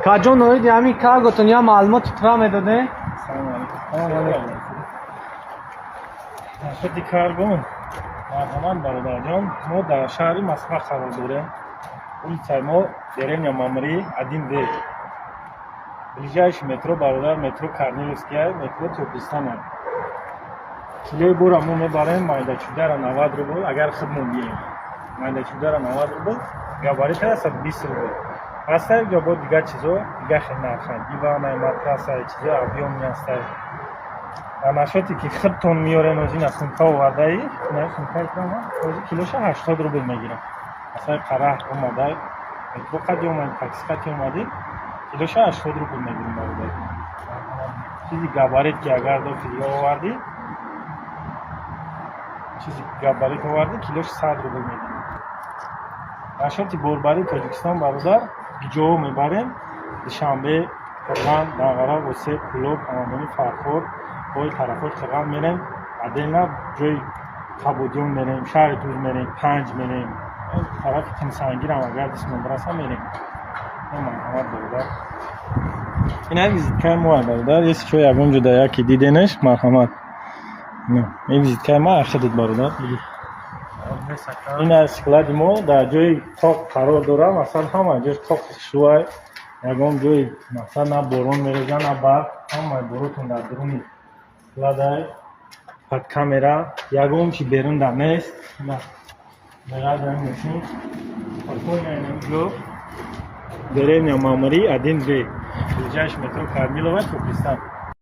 کاجون نوید همین کار گفتن یا معلومات ترا میداده. سلام علیکم. شدی کارگون. مرحبا برادر جان. ما در شهر مسخره قرار داریم. улицаи мо деревня Мамри 1D. Ближайший метро бародар метро Корниловская, метро Туркестан. Килои бора мо мебарем майдачудара 90 рубл, агар худмон бием. Майдачудара 90 рубл, габарита 120 рубл. Аса ё бо дигар чизо, дигар хел нархан. Дивана, матраса, чизо объёмни астай. А нашоти ки худтон миёрен озина сумка овардаи, на сумка итама, ози килоша 80 рубл мегирам. Асай қараҳ омадай, метро қади омадим, такси қати омадим, килоша 80 рубл мегирим бародар. Чизи габарит ки агар до фирё оварди, чизи габарит оварди, килоша 100 рубл мегирим. Ашоти борбари Тоҷикистон бародар, биҷоҳо мебарем, Душанбе, Қурған, Дағара, Восеб, Кӯлоб, Ҳамадонӣ, Фарход, бои тарафот Қирған мерем, адена ҷои Қабудиён мерем, шаҳри Туз мерем, Панҷ мерем. طرف تیمسانگیر هم اگر دستمون برسم میریم. مرحمت برادر. این هم ویزیتکای ما برادر. یه سیچوی اگم جدا یکی دیدنش مرحمت. نه. این ویزیتکای ما اخدید برادر. این اسکلاد ما در جای تاق قرار داره. مثلا همه جای تاق شوی. اگم جای مثلا نه بارون میریزه نه برق. همه بارونتون در درونی اسکلادای پد کامرا. یکم چی بیرون در نیست. نه. Нагад даем нишон. Спокойно иногда. Деревня Мамри 1D. Ближайший метро Корнилова, Туркестан.